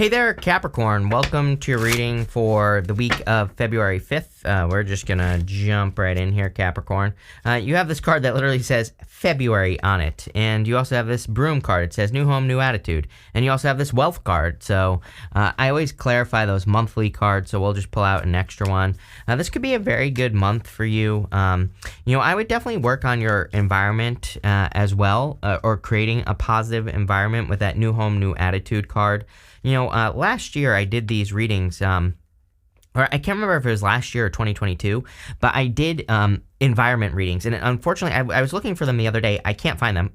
Hey there, Capricorn. Welcome to your reading for the week of February 5th. We're just going to jump right in here, Capricorn. You have this card that literally says February on it. And you also have this broom card. It says new home, new attitude. And you also have this wealth card. So I always clarify those monthly cards, so we'll just pull out an extra one. This could be a very good month for you. I would definitely work on your environment as well, or creating a positive environment with that new home, new attitude card. Last year I did these readings, or I can't remember if it was last year or 2022, but I did environment readings, and unfortunately I was looking for them the other day. I can't find them,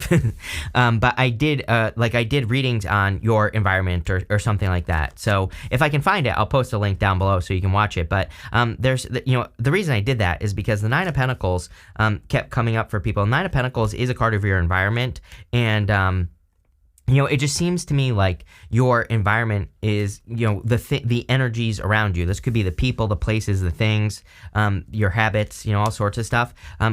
but I did readings on your environment or something like that. So if I can find it, I'll post a link down below so you can watch it. But the reason I did that is because the Nine of Pentacles kept coming up for people. Nine of Pentacles is a card of your environment, and it just seems to me like your environment is, the energies around you. This could be the people, the places, the things, your habits, all sorts of stuff,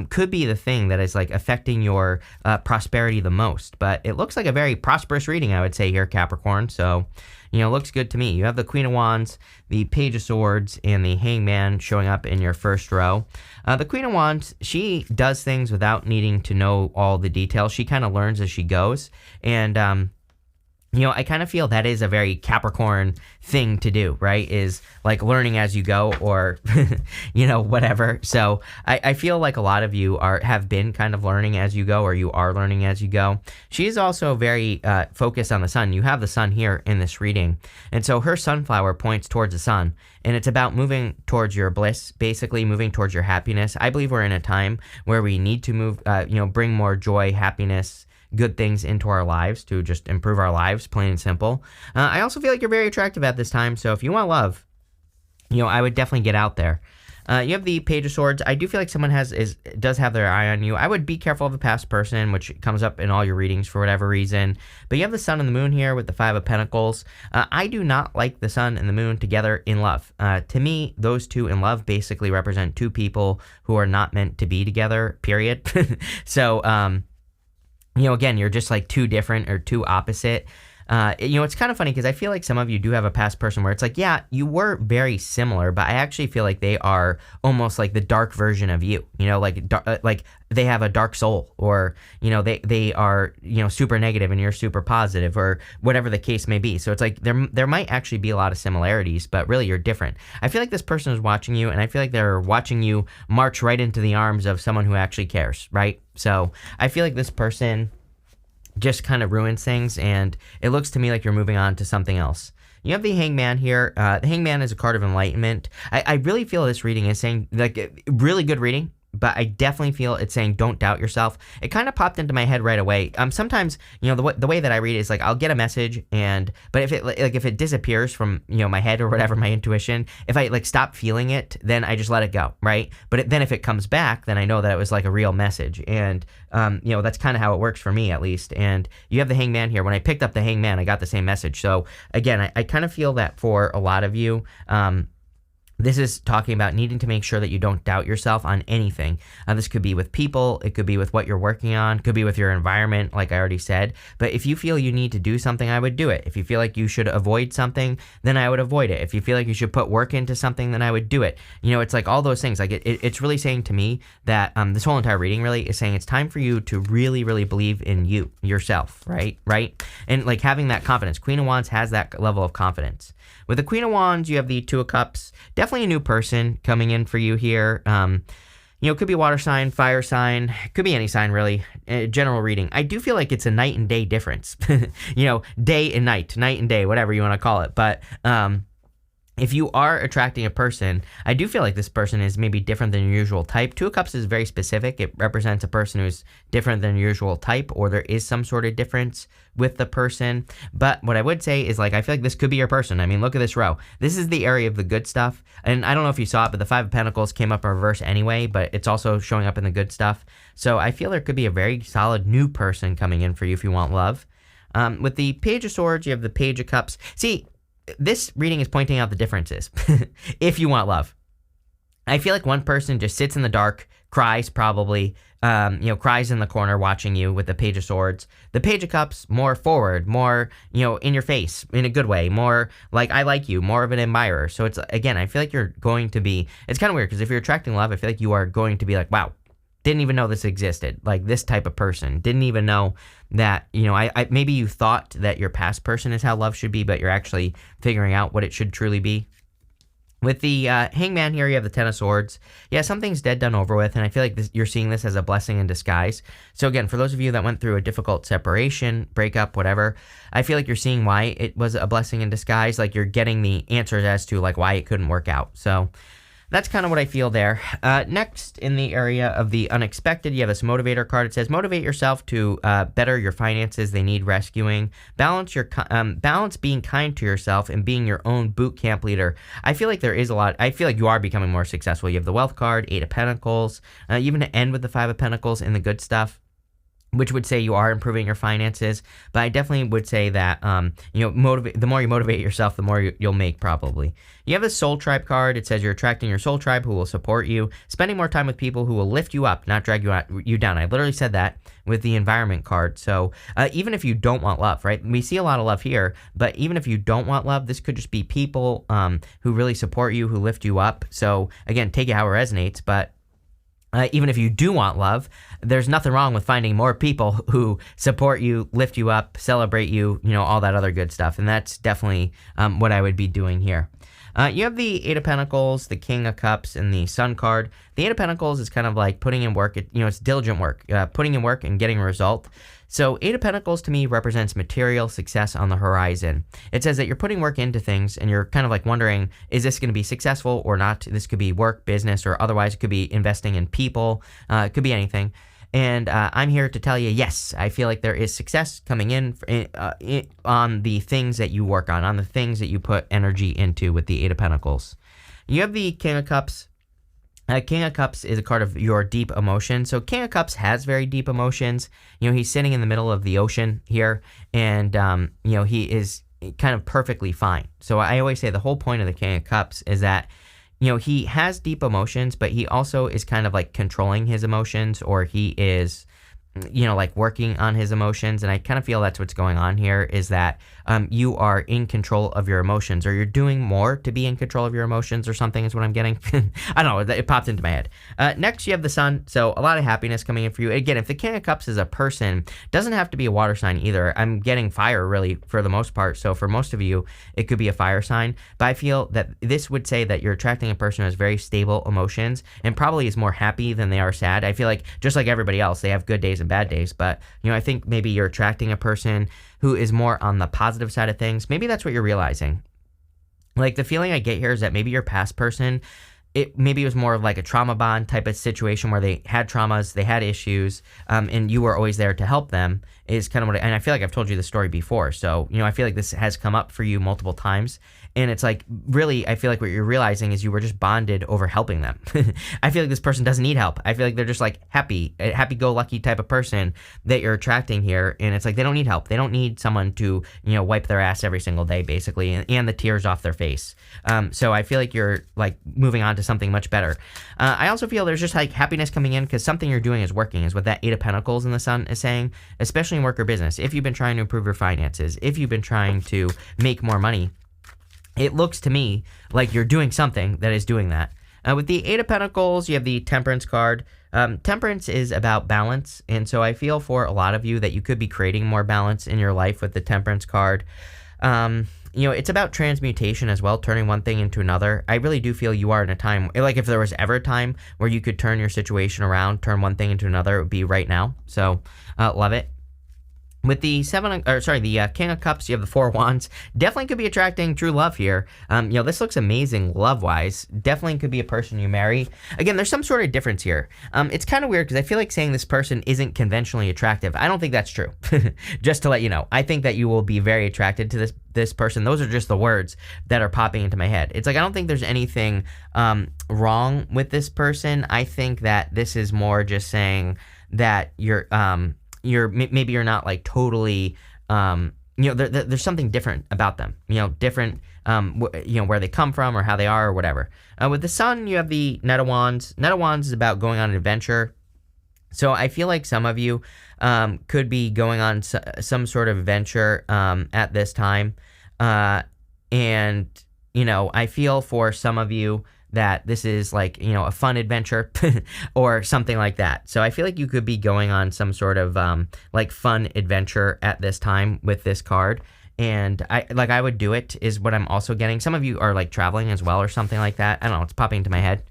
could be the thing that is like affecting your prosperity the most. But it looks like a very prosperous reading, I would say here, Capricorn. So, looks good to me. You have the Queen of Wands, the Page of Swords, and the Hangman showing up in your first row. The Queen of Wands, she does things without needing to know all the details. She kind of learns as she goes. And, I kind of feel that is a very Capricorn thing to do, right? Is like learning as you go, or, whatever. So I feel like a lot of you have been kind of learning as you go, or you are learning as you go. She is also very focused on the sun. You have the sun here in this reading. And so her sunflower points towards the sun. And it's about moving towards your bliss, basically moving towards your happiness. I believe we're in a time where we need to move, bring more joy, happiness, good things into our lives to just improve our lives, plain and simple. I also feel like you're very attractive at this time, so if you want love, I would definitely get out there. You have the Page of Swords. I do feel like someone does have their eye on you. I would be careful of a past person, which comes up in all your readings for whatever reason. But you have the Sun and the Moon here with the Five of Pentacles. I do not like the Sun and the Moon together in love. To me, those two in love basically represent two people who are not meant to be together, period. So, again, you're just like too different or too opposite. It's kind of funny because I feel like some of you do have a past person where it's like, yeah, you were very similar, but I actually feel like they are almost like the dark version of you, like they have a dark soul, or, they are, super negative and you're super positive, or whatever the case may be. So it's like there might actually be a lot of similarities, but really you're different. I feel like this person is watching you, and I feel like they're watching you march right into the arms of someone who actually cares, right? So I feel like this person just kind of ruins things, and it looks to me like you're moving on to something else. You have the Hangman here. The Hangman is a card of enlightenment. I really feel this reading is saying, like, really good reading, but I definitely feel it's saying don't doubt yourself. It kind of popped into my head right away. Sometimes, the way that I read it is like I'll get a message, but if it disappears from, my head or whatever, my intuition, if I stop feeling it, then I just let it go, right? But then if it comes back, then I know that it was like a real message. And, that's kind of how it works for me, at least. And you have the Hangman here. When I picked up the Hangman, I got the same message. So again, I kind of feel that for a lot of you, this is talking about needing to make sure that you don't doubt yourself on anything. This could be with people. It could be with what you're working on. It could be with your environment, like I already said. But if you feel you need to do something, I would do it. If you feel like you should avoid something, then I would avoid it. If you feel like you should put work into something, then I would do it. It's like all those things. Like it's really saying to me that this whole entire reading really is saying it's time for you to really, really believe in yourself, right? And like having that confidence. Queen of Wands has that level of confidence. With the Queen of Wands, you have the Two of Cups. Definitely a new person coming in for you here. Could be water sign, fire sign, could be any sign really. General reading. I do feel like it's a night and day difference. Day and night and day, whatever you want to call it. But if you are attracting a person, I do feel like this person is maybe different than your usual type. Two of Cups is very specific. It represents a person who's different than your usual type, or there is some sort of difference with the person. But what I would say is, like, I feel like this could be your person. I mean, look at this row. This is the area of the good stuff. And I don't know if you saw it, but the Five of Pentacles came up in reverse anyway, but it's also showing up in the good stuff. So I feel there could be a very solid new person coming in for you if you want love. With the Page of Swords, you have the Page of Cups. See, this reading is pointing out the differences if you want love. I feel like one person just sits in the dark, cries probably, cries in the corner watching you with the Page of Swords. The Page of Cups, more forward, more, in your face in a good way, more like I like you, more of an admirer. So it's, again, I feel like you're going to be, it's kind of weird because if you're attracting love, I feel like you are going to be like, wow, didn't even know this existed. Like this type of person, didn't even know that, I maybe you thought that your past person is how love should be, but you're actually figuring out what it should truly be. With the Hangman here, you have the Ten of Swords. Yeah, something's dead, done, over with, and I feel like you're seeing this as a blessing in disguise. So again, for those of you that went through a difficult separation, breakup, whatever, I feel like you're seeing why it was a blessing in disguise. Like you're getting the answers as to like why it couldn't work out. So that's kind of what I feel there. Next, in the area of the unexpected, you have this motivator card. It says, motivate yourself to better your finances. They need rescuing. Balance being kind to yourself and being your own boot camp leader. I feel like there is a lot. I feel like you are becoming more successful. You have the wealth card, 8 of Pentacles, even to end with the 5 of Pentacles in the good stuff, which would say you are improving your finances. But I definitely would say that, the more you motivate yourself, the more you'll make probably. You have the Soul Tribe card. It says you're attracting your soul tribe who will support you, spending more time with people who will lift you up, not drag you down. I literally said that with the Environment card. So even if you don't want love, right? We see a lot of love here, but even if you don't want love, this could just be people who really support you, who lift you up. So again, take it how it resonates, but even if you do want love, there's nothing wrong with finding more people who support you, lift you up, celebrate you, all that other good stuff. And that's definitely what I would be doing here. You have the 8 of Pentacles, the King of Cups, and the Sun card. The 8 of Pentacles is kind of like putting in work. It's diligent work, putting in work and getting a result. So 8 of Pentacles to me represents material success on the horizon. It says that you're putting work into things and you're kind of like wondering, is this going to be successful or not? This could be work, business, or otherwise it could be investing in people. It could be anything. And I'm here to tell you, yes, I feel like there is success coming in on the things that you work on the things that you put energy into with the 8 of Pentacles. You have the King of Cups. King of Cups is a card of your deep emotion. So King of Cups has very deep emotions. He's sitting in the middle of the ocean here, and, he is kind of perfectly fine. So I always say the whole point of the King of Cups is that, he has deep emotions, but he also is kind of like controlling his emotions, or he is, like working on his emotions. And I kind of feel that's what's going on here, is that you are in control of your emotions, or you're doing more to be in control of your emotions or something is what I'm getting. I don't know. It popped into my head. Next, you have the Sun. So a lot of happiness coming in for you. Again, if the King of Cups is a person, doesn't have to be a water sign either. I'm getting fire really for the most part. So for most of you, it could be a fire sign. But I feel that this would say that you're attracting a person who has very stable emotions and probably is more happy than they are sad. I feel like just like everybody else, they have good days and bad days. But, I think maybe you're attracting a person who is more on the positive side of things. Maybe that's what you're realizing. Like the feeling I get here is that maybe your past person, maybe it was more of like a trauma bond type of situation where they had traumas, they had issues, and you were always there to help them, is kind of what and I feel like I've told you the story before. So, I feel like this has come up for you multiple times. And it's like, really, I feel like what you're realizing is you were just bonded over helping them. I feel like this person doesn't need help. I feel like they're just like a happy-go-lucky type of person that you're attracting here. And it's like, they don't need help. They don't need someone to, wipe their ass every single day, basically, and the tears off their face. So I feel like you're like moving on to something much better. I also feel there's just like happiness coming in because something you're doing is working, is what that 8 of Pentacles in the Sun is saying, especially in work or business. If you've been trying to improve your finances, if you've been trying to make more money, it looks to me like you're doing something that is doing that. With the 8 of Pentacles, you have the Temperance card. Temperance is about balance, and so I feel for a lot of you that you could be creating more balance in your life with the Temperance card. It's about transmutation as well, turning one thing into another. I really do feel you are in a time, like if there was ever a time where you could turn your situation around, turn one thing into another, it would be right now. So, love it. With the King of Cups, you have the 4 of Wands. Definitely could be attracting true love here. This looks amazing love-wise. Definitely could be a person you marry. Again, there's some sort of difference here. It's kind of weird because I feel like saying this person isn't conventionally attractive. I don't think that's true. Just to let you know, I think that you will be very attracted to this person. Those are just the words that are popping into my head. It's like I don't think there's anything wrong with this person. I think that this is more just saying that maybe you're not like totally there's something different about them, different, where they come from or how they are or whatever. With the Sun, you have the Knight of Wands. Knight of Wands is about going on an adventure. So I feel like some of you could be going on some sort of adventure at this time. And, I feel for some of you that this is like, a fun adventure or something like that. So I feel like you could be going on some sort of like fun adventure at this time with this card. And I would do it is what I'm also getting. Some of you are like traveling as well or something like that. I don't know. It's popping into my head.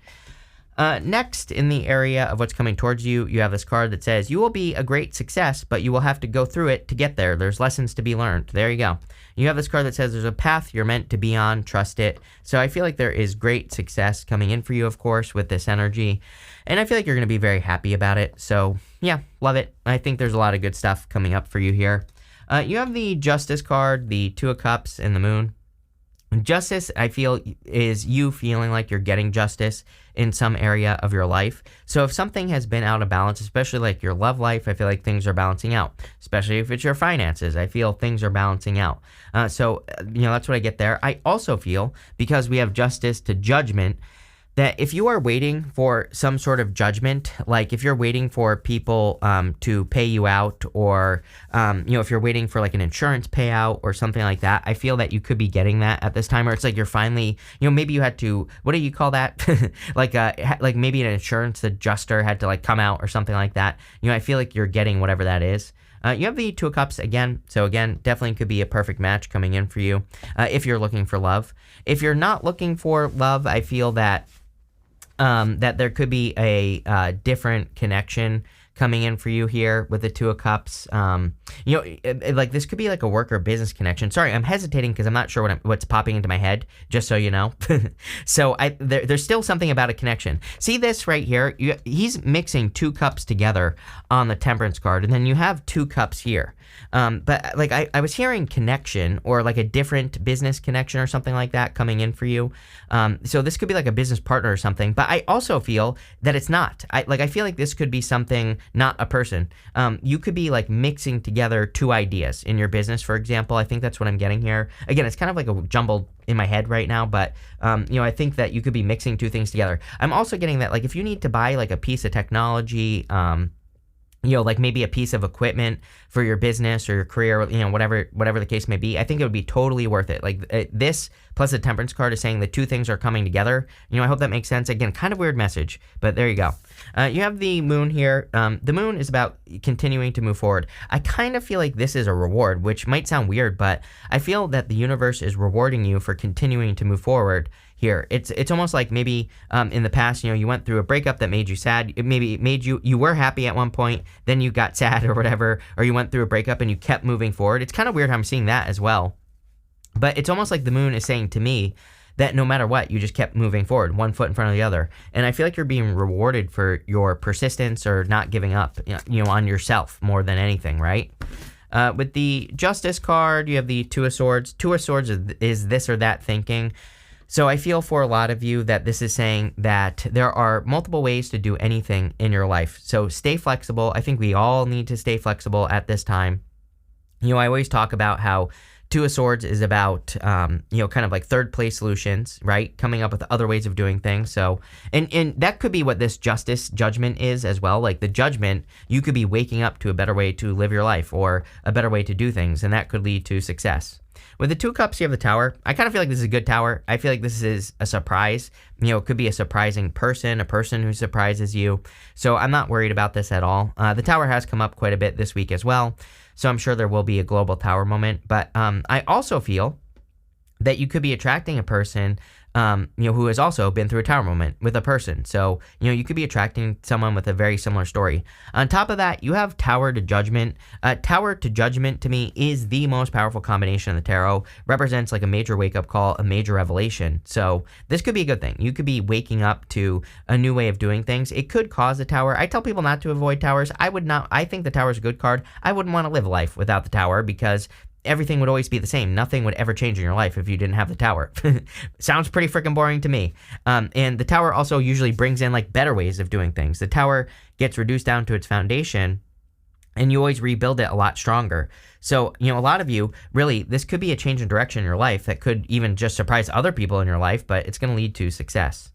Next, in the area of what's coming towards you, you have this card that says, you will be a great success, but you will have to go through it to get there. There's lessons to be learned. There you go. You have this card that says there's a path you're meant to be on. Trust it. So I feel like there is great success coming in for you, of course, with this energy. And I feel like you're going to be very happy about it. So yeah, love it. I think there's a lot of good stuff coming up for you here. You have the Justice card, the Two of Cups, and the Moon. Justice, I feel, is you feeling like you're getting justice in some area of your life. So if something has been out of balance, especially like your love life, I feel like things are balancing out. Especially if it's your finances, I feel things are balancing out. So that's what I get there. I also feel, because we have Justice to Judgment, that if you are waiting for some sort of judgment, like if you're waiting for people to pay you out, or if you're waiting for like an insurance payout or something like that, I feel that you could be getting that at this time. Or it's like you're finally, maybe you had to, what do you call that? like maybe an insurance adjuster had to like come out or something like that. I feel like you're getting whatever that is. You have the Two of Cups again. So again, definitely could be a perfect match coming in for you if you're looking for love. If you're not looking for love, I feel that that there could be a different connection coming in for you here with the Two of Cups. Like this could be like a work or business connection. Sorry, I'm hesitating because I'm not sure what's popping into my head, just so you know. So there's still something about a connection. See this right here? He's mixing two cups together on the Temperance card, and then you have two cups here. But like I was hearing connection, or like a different business connection or something like that coming in for you. So this could be like a business partner or something, but I also feel that it's not. I feel like this could be something, not a person. You could be like mixing together two ideas in your business, for example. I think that's what I'm getting here. Again, it's kind of like a jumbled in my head right now, but I think that you could be mixing two things together. I'm also getting that like if you need to buy like a piece of technology, like maybe a piece of equipment for your business or your career, whatever the case may be, I think it would be totally worth it. Like this plus the Temperance card is saying the two things are coming together. I hope that makes sense. Again, kind of weird message, but there you go. You have the Moon here. The Moon is about continuing to move forward. I kind of feel like this is a reward, which might sound weird, but I feel that the universe is rewarding you for continuing to move forward here. It's almost like maybe in the past, you went through a breakup that made you sad. It maybe made you were happy at one point, then you got sad or whatever, or you went through a breakup and you kept moving forward. It's kind of weird how I'm seeing that as well. But it's almost like the Moon is saying to me that no matter what, you just kept moving forward, one foot in front of the other. And I feel like you're being rewarded for your persistence or not giving up, on yourself more than anything, right? With the Justice card, you have the Two of Swords. Two of Swords is this or that thinking. So I feel for a lot of you that this is saying that there are multiple ways to do anything in your life. So stay flexible. I think we all need to stay flexible at this time. I always talk about how Two of Swords is about, kind of like third place solutions, right? Coming up with other ways of doing things. So, and that could be what this Justice Judgment is as well. Like the Judgment, you could be waking up to a better way to live your life or a better way to do things, and that could lead to success. With the Two of Cups, you have the Tower. I kind of feel like this is a good Tower. I feel like this is a surprise. It could be a surprising person, a person who surprises you. So I'm not worried about this at all. The Tower has come up quite a bit this week as well. So I'm sure there will be a global Tower moment. But I also feel that you could be attracting a person who has also been through a Tower moment with a person. So, you could be attracting someone with a very similar story. On top of that, you have Tower to Judgment. Tower to Judgment, to me, is the most powerful combination in the tarot. Represents like a major wake-up call, a major revelation. So this could be a good thing. You could be waking up to a new way of doing things. It could cause a Tower. I tell people not to avoid Towers. I think the Tower is a good card. I wouldn't want to live life without the Tower because everything would always be the same. Nothing would ever change in your life if you didn't have the Tower. Sounds pretty freaking boring to me. And the Tower also usually brings in like better ways of doing things. The Tower gets reduced down to its foundation, and you always rebuild it a lot stronger. So, a lot of you, really, this could be a change in direction in your life that could even just surprise other people in your life, but it's going to lead to success.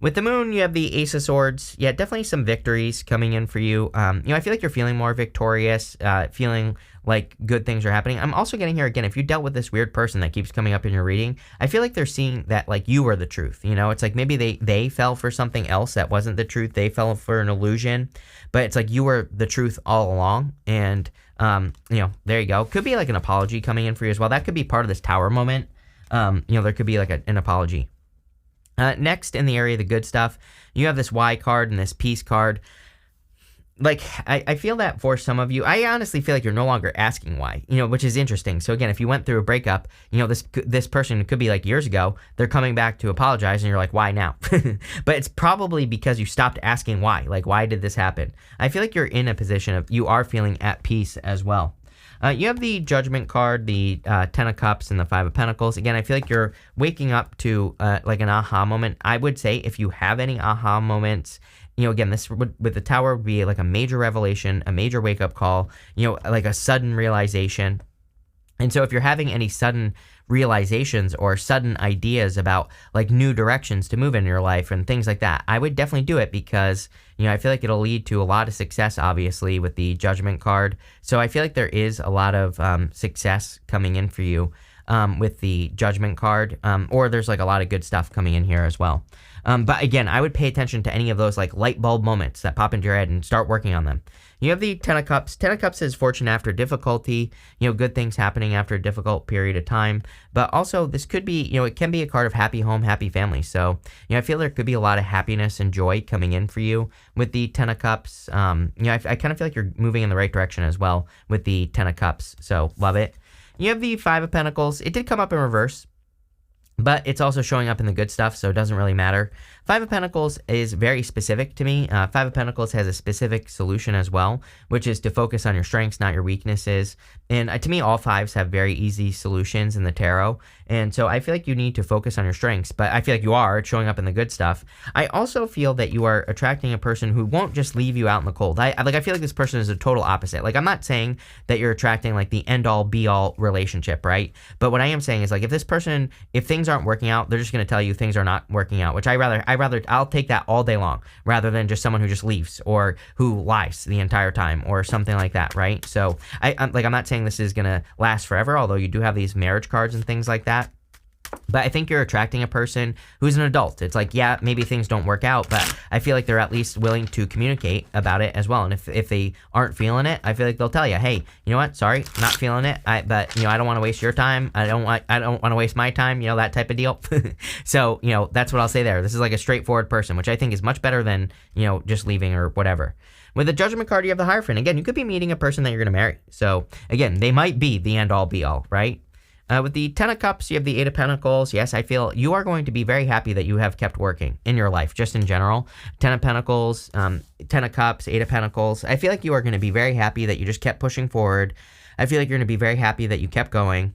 With the moon, you have the Ace of Swords. Yeah, definitely some victories coming in for you. I feel like you're feeling more victorious, feeling like good things are happening. I'm also getting here again, if you dealt with this weird person that keeps coming up in your reading, I feel like they're seeing that like you were the truth. It's like maybe they fell for something else that wasn't the truth. They fell for an illusion, but it's like you were the truth all along. And, there you go. Could be like an apology coming in for you as well. That could be part of this Tower moment. There could be like an apology. Next, in the area of the good stuff, you have this Y card and this Peace card. Like, I feel that for some of you, I honestly feel like you're no longer asking why, which is interesting. So again, if you went through a breakup, this person could be like years ago, they're coming back to apologize and you're like, why now? But it's probably because you stopped asking why. Like, why did this happen? I feel like you're in a position of, you are feeling at peace as well. You have the Judgment card, the Ten of Cups, and the Five of Pentacles. Again, I feel like you're waking up to like an aha moment. I would say if you have any aha moments, again, this would, with the Tower, would be like a major revelation, a major wake-up call, like a sudden realization. And so if you're having any sudden realizations or sudden ideas about like new directions to move in your life and things like that, I would definitely do it because, I feel like it'll lead to a lot of success, obviously, with the Judgment card. So I feel like there is a lot of success coming in for you with the Judgment card, or there's like a lot of good stuff coming in here as well. But again, I would pay attention to any of those like light bulb moments that pop into your head and start working on them. You have the Ten of Cups. Ten of Cups is fortune after difficulty, good things happening after a difficult period of time. But also this could be, it can be a card of happy home, happy family. So, I feel there could be a lot of happiness and joy coming in for you with the Ten of Cups. I kind of feel like you're moving in the right direction as well with the Ten of Cups. So love it. You have the Five of Pentacles. It did come up in reverse, but it's also showing up in the good stuff, so it doesn't really matter. Five of Pentacles is very specific to me. Five of Pentacles has a specific solution as well, which is to focus on your strengths, not your weaknesses. And to me, all fives have very easy solutions in the tarot. And so I feel like you need to focus on your strengths, but I feel like you are. It's showing up in the good stuff. I also feel that you are attracting a person who won't just leave you out in the cold. I feel like this person is a total opposite. Like, I'm not saying that you're attracting like the end-all, be-all relationship, right? But what I am saying is like, if things aren't working out, they're just going to tell you things are not working out, which I'll take that all day long rather than just someone who just leaves or who lies the entire time or something like that, right? So I'm not saying this is going to last forever, although you do have these marriage cards and things like that. But I think you're attracting a person who's an adult. It's like, yeah, maybe things don't work out, but I feel like they're at least willing to communicate about it as well. And if they aren't feeling it, I feel like they'll tell you, hey, you know what? Sorry, not feeling it. But I don't want to waste your time. I don't want to waste my time. That type of deal. So that's what I'll say there. This is like a straightforward person, which I think is much better than just leaving or whatever. With the Judgment card, you have the Hierophant. Again, you could be meeting a person that you're going to marry. So again, they might be the end all be all, right? With the Ten of Cups, you have the Eight of Pentacles. Yes, I feel you are going to be very happy that you have kept working in your life, just in general. Ten of Pentacles, Ten of Cups, Eight of Pentacles. I feel like you are going to be very happy that you just kept pushing forward. I feel like you're going to be very happy that you kept going.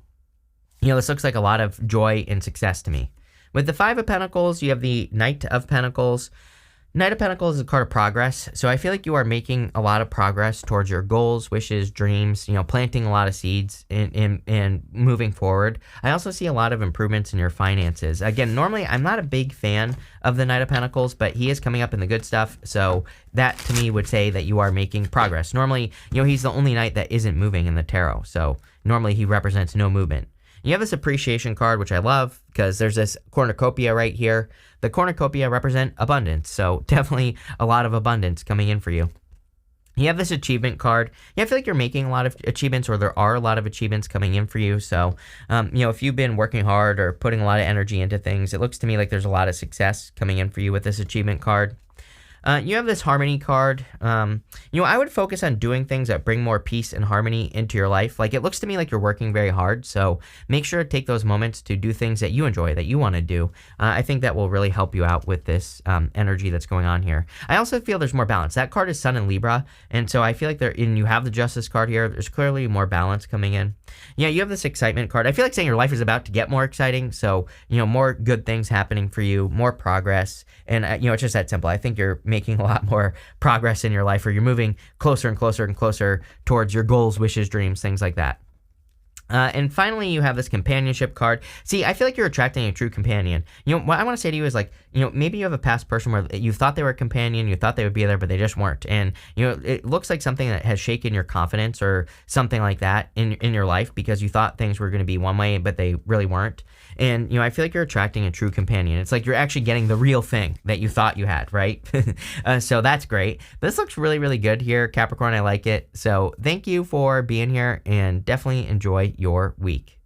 This looks like a lot of joy and success to me. With the Five of Pentacles, you have the Knight of Pentacles. Knight of Pentacles is a card of progress, so I feel like you are making a lot of progress towards your goals, wishes, dreams, planting a lot of seeds and moving forward. I also see a lot of improvements in your finances. Again, normally I'm not a big fan of the Knight of Pentacles, but he is coming up in the good stuff, so that to me would say that you are making progress. Normally, he's the only knight that isn't moving in the tarot, so normally he represents no movement. You have this Appreciation card, which I love because there's this cornucopia right here. The cornucopia represent abundance, so definitely a lot of abundance coming in for you. You have this Achievement card. Yeah, I feel like you're making a lot of achievements, or there are a lot of achievements coming in for you. So, if you've been working hard or putting a lot of energy into things, it looks to me like there's a lot of success coming in for you with this Achievement card. You have this Harmony card. I would focus on doing things that bring more peace and harmony into your life. Like, it looks to me like you're working very hard, so make sure to take those moments to do things that you enjoy, that you want to do. I think that will really help you out with this energy that's going on here. I also feel there's more balance. That card is Sun and Libra, and so I feel like you have the Justice card here. There's clearly more balance coming in. Yeah, you have this Excitement card. I feel like saying your life is about to get more exciting, so, more good things happening for you, more progress, and, it's just that simple. I think you're making a lot more progress in your life, or you're moving closer and closer and closer towards your goals, wishes, dreams, things like that. And finally, you have this companionship card. See, I feel like you're attracting a true companion. What I want to say to you is like, maybe you have a past person where you thought they were a companion, you thought they would be there, but they just weren't. And, it looks like something that has shaken your confidence or something like that in your life, because you thought things were going to be one way, but they really weren't. And, I feel like you're attracting a true companion. It's like you're actually getting the real thing that you thought you had, right? So that's great. This looks really, really good here, Capricorn. I like it. So thank you for being here, and definitely enjoy your week.